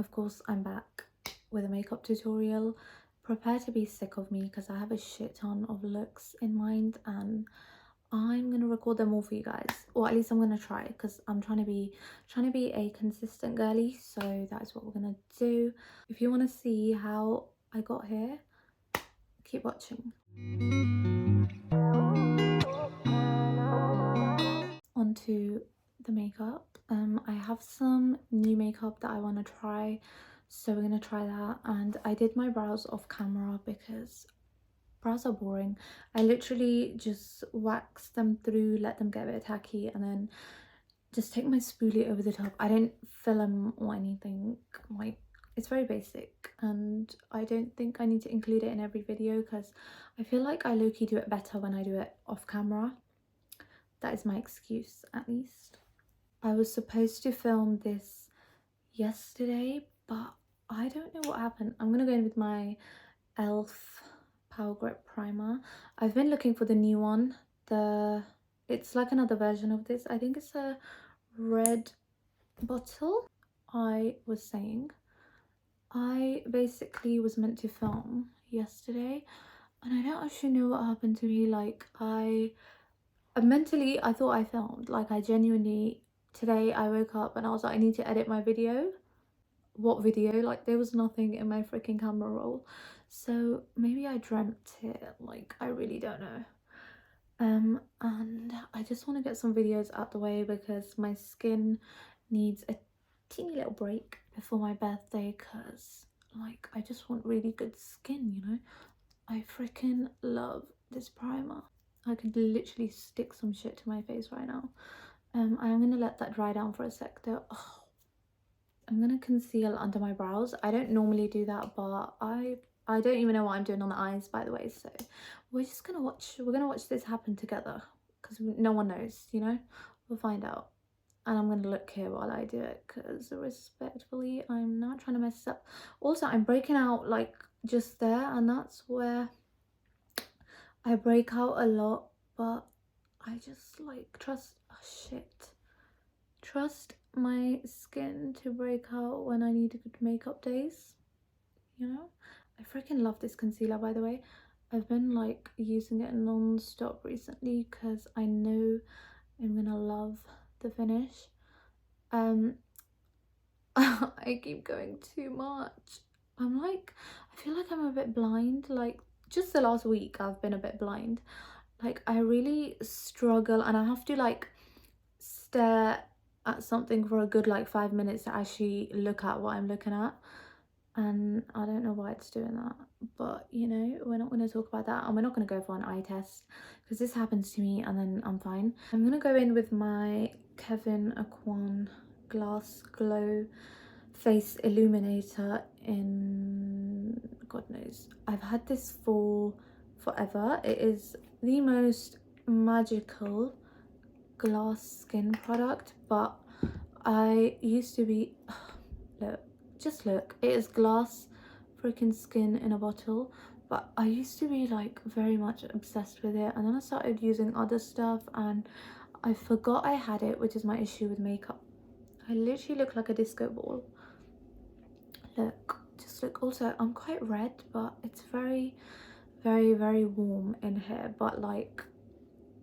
Of course, I'm back with a makeup tutorial. Prepare to be sick of me because I have a shit ton of looks in mind and I'm gonna record them all for you guys, or at least I'm gonna try, because I'm trying to be a consistent girly. So that's what we're gonna do. If you want to see how I got here, keep watching. Onto the makeup. I have some new makeup that I want to try, so we're gonna try that. And I did my brows off camera because brows are boring. I literally just wax them through, let them get a bit tacky, and then just take my spoolie over the top. I don't fill them or anything. Like, it's very basic, and I don't think I need to include it in every video because I feel like I low-key do it better when I do it off camera. That is my excuse, at least. I was supposed to film this yesterday, but I don't know what happened. I'm gonna go in with my elf Power Grip primer. I've been looking for the new one. It's like another version of this. I think it's a red bottle. I was saying, I basically was meant to film yesterday and I don't actually know what happened to me. Like, I mentally, I thought I filmed. Like, I genuinely, today I woke up and I was like, I need to edit my video. What video? Like, there was nothing in my freaking camera roll. So maybe I dreamt it. Like, I really don't know. And I just want to get some videos out the way because my skin needs a teeny little break before my birthday, because like, I just want really good skin, you know. I freaking love this primer. I could literally stick some shit to my face right now. I'm gonna let that dry down for a sec though. Oh, I'm gonna conceal under my brows. I don't normally do that, but I don't even know what I'm doing on the eyes, by the way. So we're gonna watch this happen together because no one knows, you know. We'll find out. And I'm gonna look here while I do it because respectfully, I'm not trying to mess this up. Also, I'm breaking out like just there, and that's where I break out a lot, but I just like trust my skin to break out when I need good makeup days, you know. I freaking love this concealer, by the way. I've been like using it non-stop recently because I know I'm gonna love the finish. I keep going too much. I feel like I'm a bit blind. Like, just the last week I've been a bit blind. Like, I really struggle and I have to like stare at something for a good like 5 minutes to actually look at what I'm looking at, and I don't know why it's doing that. But you know, we're not going to talk about that, and we're not going to go for an eye test because this happens to me and then I'm fine. I'm going to go in with my Kevin Aquan Glass Glow Face Illuminator in, God knows, I've had this for forever. It is the most magical glass skin product, but I used to be look, just look, it is glass freaking skin in a bottle, but I used to be like very much obsessed with it, and then I started using other stuff and I forgot I had it, which is my issue with makeup. I literally look like a disco ball. Look, just look. Also, I'm quite red, but it's very warm in here, but like,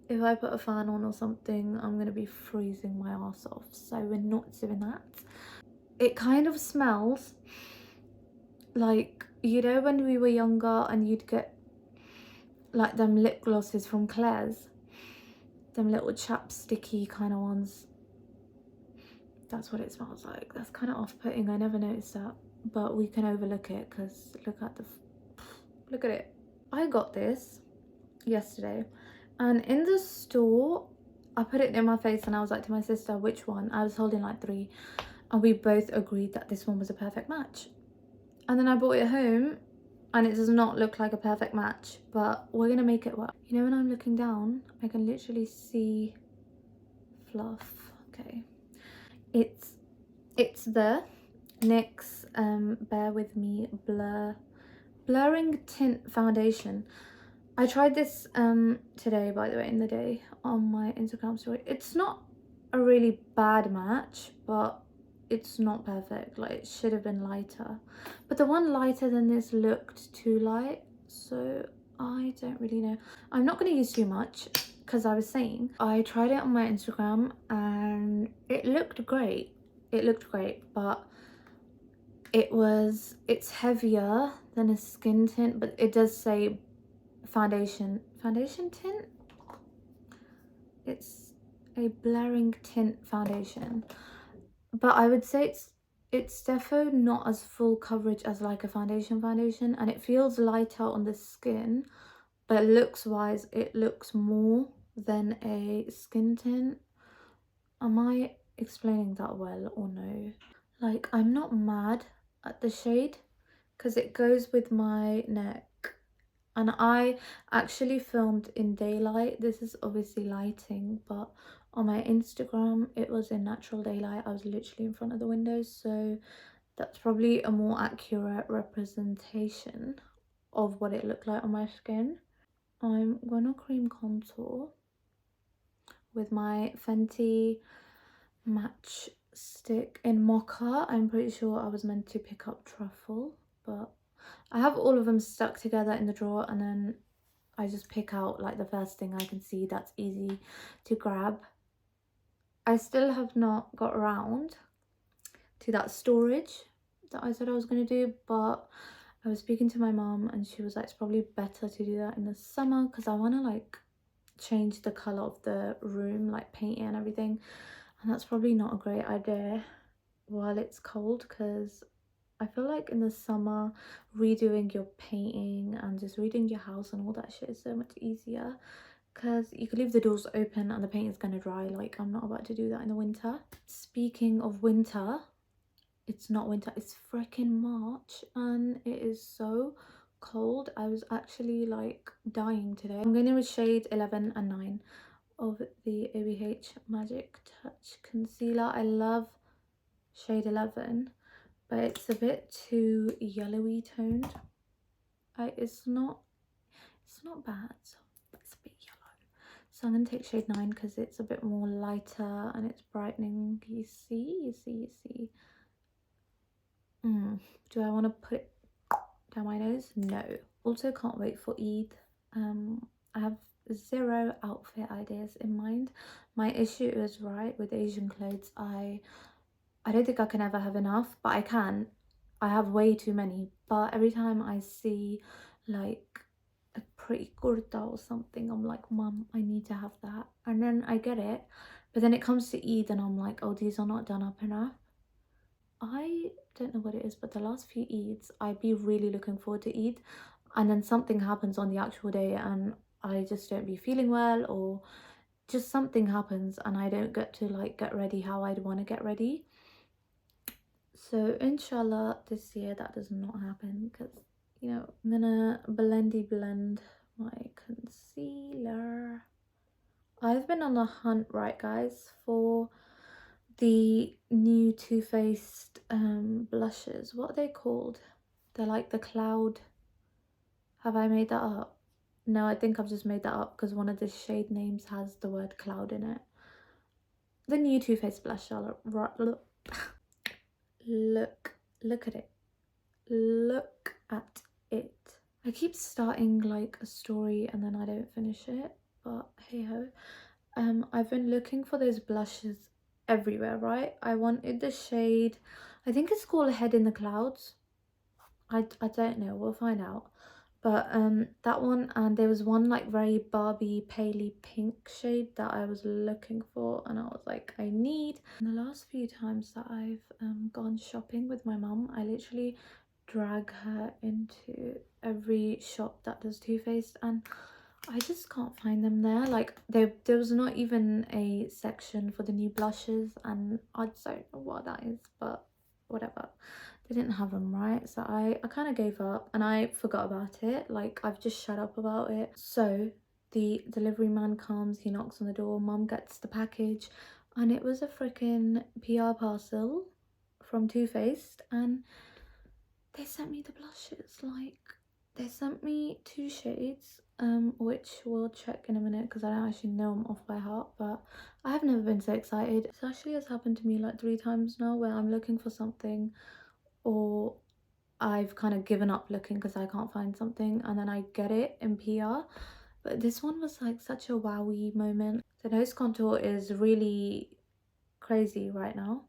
if I put a fan on or something, I'm gonna be freezing my ass off, so we're not doing that. It kind of smells like, you know, when we were younger and you'd get like them lip glosses from Claire's, them little chapsticky kind of ones. That's what it smells like. That's kind of off-putting. I never noticed that, but we can overlook it because look at it. I got this yesterday, and in the store I put it in my face and I was like to my sister, which one? I was holding like 3, and we both agreed that this one was a perfect match. And then I brought it home and it does not look like a perfect match, but we're gonna make it work. You know, when I'm looking down, I can literally see fluff. Okay, it's the NYX Bear With Me Blurring Tint Foundation. I tried this today, by the way, in the day on my Instagram story. It's not a really bad match, but it's not perfect. Like, it should have been lighter, but the one lighter than this looked too light, so I don't really know. I'm not going to use too much because I was saying I tried it on my Instagram and it looked great. It looked great, but it's heavier than a skin tint, but it does say foundation tint. It's a blurring tint foundation, but I would say it's defo not as full coverage as like a foundation, and it feels lighter on the skin, but looks wise it looks more than a skin tint. Am I explaining that well or no? Like, I'm not mad at the shade because it goes with my neck, and I actually filmed in daylight. This is obviously lighting, but on my Instagram it was in natural daylight. I was literally in front of the window, so that's probably a more accurate representation of what it looked like on my skin. I'm gonna cream contour with my Fenty Match Stick in Mocha. I'm pretty sure I was meant to pick up Truffle, but I have all of them stuck together in the drawer, and then I just pick out like the first thing I can see that's easy to grab. I still have not got around to that storage that I said I was going to do, but I was speaking to my mom and she was like, it's probably better to do that in the summer because I want to like change the colour of the room, like paint it and everything, and that's probably not a great idea while it's cold, because I feel like in the summer redoing your painting and just redoing your house and all that shit is so much easier, because you could leave the doors open and the paint is gonna dry. Like, I'm not about to do that in the winter. Speaking of winter, it's not winter, it's freaking March and it is so cold. I was actually like dying today. I'm going in with shade 11 and 9 of the ABH Magic Touch Concealer. I love shade 11, but it's a bit too yellowy toned. It's not bad, but it's a bit yellow. So I'm going to take shade 9 because it's a bit more lighter and it's brightening. You see. Do I want to put it down my nose? No. Also, can't wait for Eid. I have 0 outfit ideas in mind. My issue is, right, with Asian clothes, I don't think I can ever have enough, but I can. I have way too many, but every time I see like a pretty kurta or something, I'm like, Mum, I need to have that. And then I get it, but then it comes to Eid and I'm like, oh, these are not done up enough. I don't know what it is, but the last few Eids, I'd be really looking forward to Eid, and then something happens on the actual day and I just don't be feeling well, or just something happens and I don't get to like get ready how I'd want to get ready. So inshallah this year that does not happen, because, you know, I'm gonna blend my concealer. I've been on the hunt, right guys, for the new Too Faced blushes. What are they called? They're like the cloud. Have I made that up? No, I think I've just made that up because one of the shade names has the word cloud in it. The new Too Faced blush. Look at it. Look at it. I keep starting like a story and then I don't finish it, but hey ho. I've been looking for those blushes everywhere, right? I wanted the shade, I think it's called Head in the Clouds. I don't know, we'll find out. But that one, and there was one like very Barbie paley pink shade that I was looking for, and I was like, I need. And the last few times that I've gone shopping with my mum, I literally drag her into every shop that does Too Faced, and I just can't find them there. Like, there was not even a section for the new blushes, and I don't know what that is, but whatever. They didn't have them, right? So I kind of gave up and I forgot about it. Like, I've just shut up about it. So the delivery man comes, he knocks on the door, mum gets the package, and it was a freaking PR parcel from Too Faced, and they sent me the blushes. Like, they sent me 2 shades which we'll check in a minute because I don't actually know them off by heart, but I have never been so excited. This actually has happened to me like 3 times now, where I'm looking for something or I've kind of given up looking because I can't find something, and then I get it in PR. But this one was like such a wowie moment. The nose contour is really crazy right now,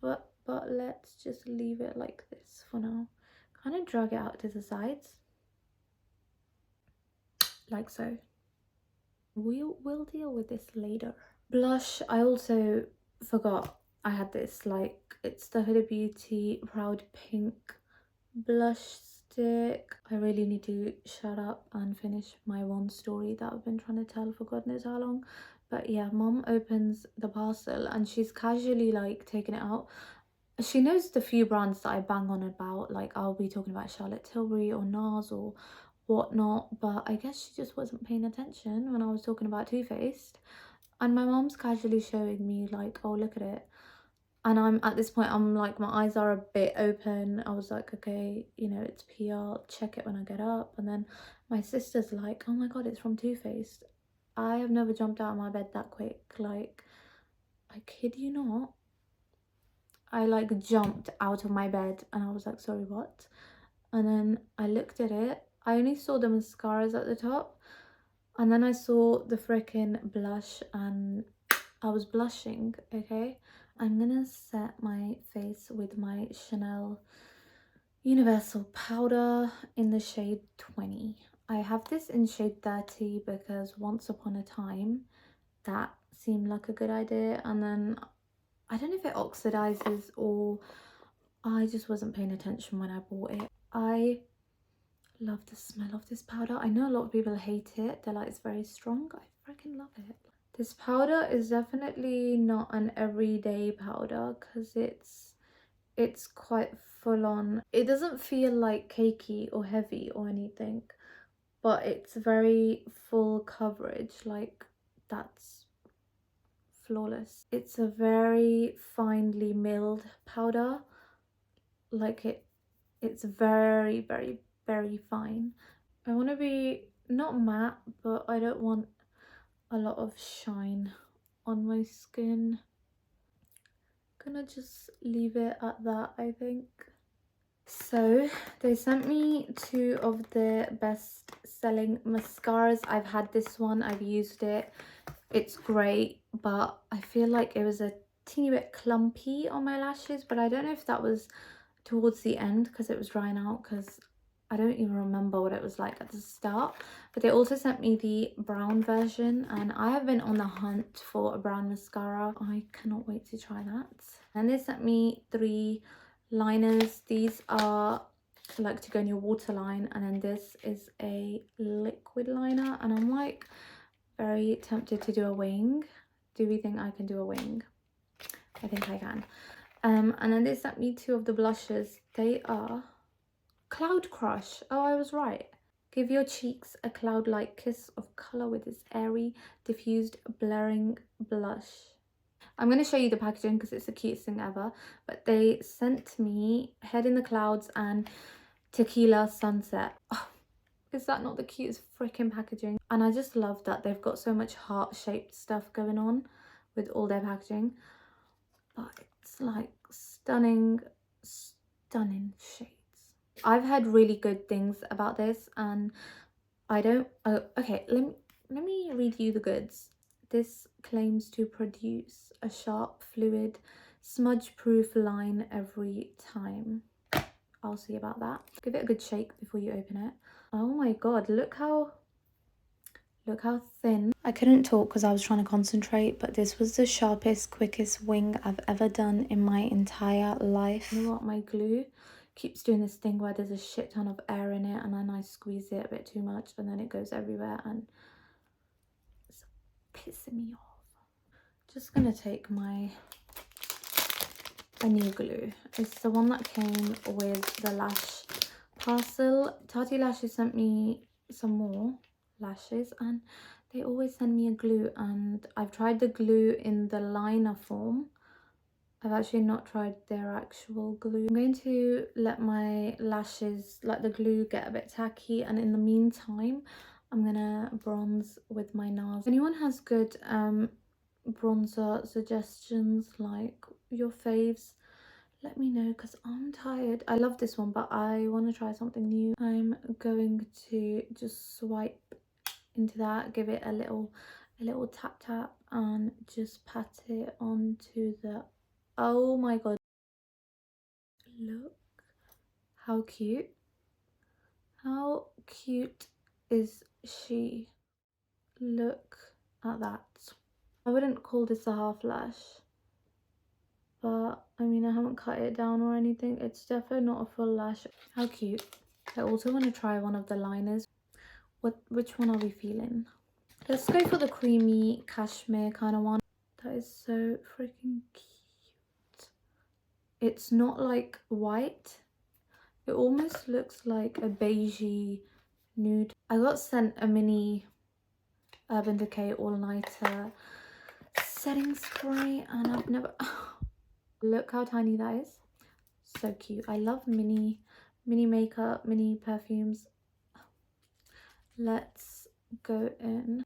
but let's just leave it like this for now. Kind of drag it out to the sides like so. We'll deal with this later. Blush, I also forgot I had this, like, it's the Huda Beauty Proud Pink blush stick. I really need to shut up and finish my one story that I've been trying to tell for God knows how long. But yeah, mom opens the parcel and she's casually like taking it out. She knows the few brands that I bang on about, like I'll be talking about Charlotte Tilbury or NARS or whatnot, but I guess she just wasn't paying attention when I was talking about Too Faced. And my mom's casually showing me like, oh, look at it. And I'm at this point, I'm like, my eyes are a bit open. I was like, okay, you know, it's PR, check it when I get up. And then my sister's like, oh my God, it's from Too Faced. I have never jumped out of my bed that quick. Like, I kid you not. I like jumped out of my bed and I was like, sorry, what? And then I looked at it. I only saw the mascaras at the top. And then I saw the freaking blush and I was blushing, okay? I'm gonna set my face with my Chanel Universal Powder in the shade 20. I have this in shade 30 because once upon a time that seemed like a good idea, and then I don't know if it oxidizes or I just wasn't paying attention when I bought it. I love the smell of this powder. I know a lot of people hate it. They're like, it's very strong. I freaking love it. This powder is definitely not an everyday powder because it's quite full on. It doesn't feel like cakey or heavy or anything, but it's very full coverage. Like, that's flawless. It's a very finely milled powder. Like it's very, very, very fine. I want to be not matte, but I don't want a lot of shine on my skin. Gonna just leave it at that, I think. So they sent me 2 of the best selling mascaras. I've had this one, I've used it, it's great, but I feel like it was a teeny bit clumpy on my lashes, but I don't know if that was towards the end because it was drying out, because I don't even remember what it was like at the start. But they also sent me the brown version and I have been on the hunt for a brown mascara. I cannot wait to try that. And they sent me 3 liners. These are like to go in your waterline, and then this is a liquid liner, and I'm like very tempted to do a wing. Do we think I can do a wing? I think I can. And then they sent me 2 of the blushes. They are Cloud Crush. Oh, I was right. Give your cheeks a cloud-like kiss of colour with this airy, diffused, blurring blush. I'm going to show you the packaging because it's the cutest thing ever. But they sent me Head in the Clouds and Tequila Sunset. Oh, is that not the cutest freaking packaging? And I just love that they've got so much heart-shaped stuff going on with all their packaging. But it's like stunning, stunning shades. I've heard really good things about this, and I don't. Oh, okay. Let me read you the goods. This claims to produce a sharp, fluid, smudge-proof line every time. I'll see about that. Give it a good shake before you open it. Oh my God! Look how thin. I couldn't talk because I was trying to concentrate, but this was the sharpest, quickest wing I've ever done in my entire life. You know what? My glue keeps doing this thing where there's a shit ton of air in it, and then I squeeze it a bit too much and then it goes everywhere and it's pissing me off. Just gonna take a new glue. It's the one that came with the lash parcel. Tati Lashes sent me some more lashes, and they always send me a glue, and I've tried the glue in the liner form. I've actually not tried their actual glue. I'm going to let my lashes, like the glue, get a bit tacky, and in the meantime I'm gonna bronze with my NARS. If anyone has good bronzer suggestions, like your faves, let me know, because I'm tired. I love this one, but I want to try something new. I'm going to just swipe into that, give it a little tap tap, and just pat it onto the, oh my god, look how cute. How cute is she? Look at that. I wouldn't call this a half lash, but I mean, I haven't cut it down or anything. It's definitely not a full lash. How cute. I also want to try one of the liners. Which one are we feeling? Let's go for the creamy cashmere kind of one. That is so freaking cute. It's not like white. It almost looks like a beigey nude. I got sent a mini Urban Decay all-nighter setting spray, and I've never look how tiny that is. So cute. I love mini makeup, mini perfumes. Let's go in.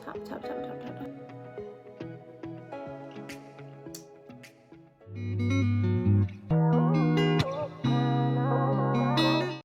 Tap tap tap tap tap tap.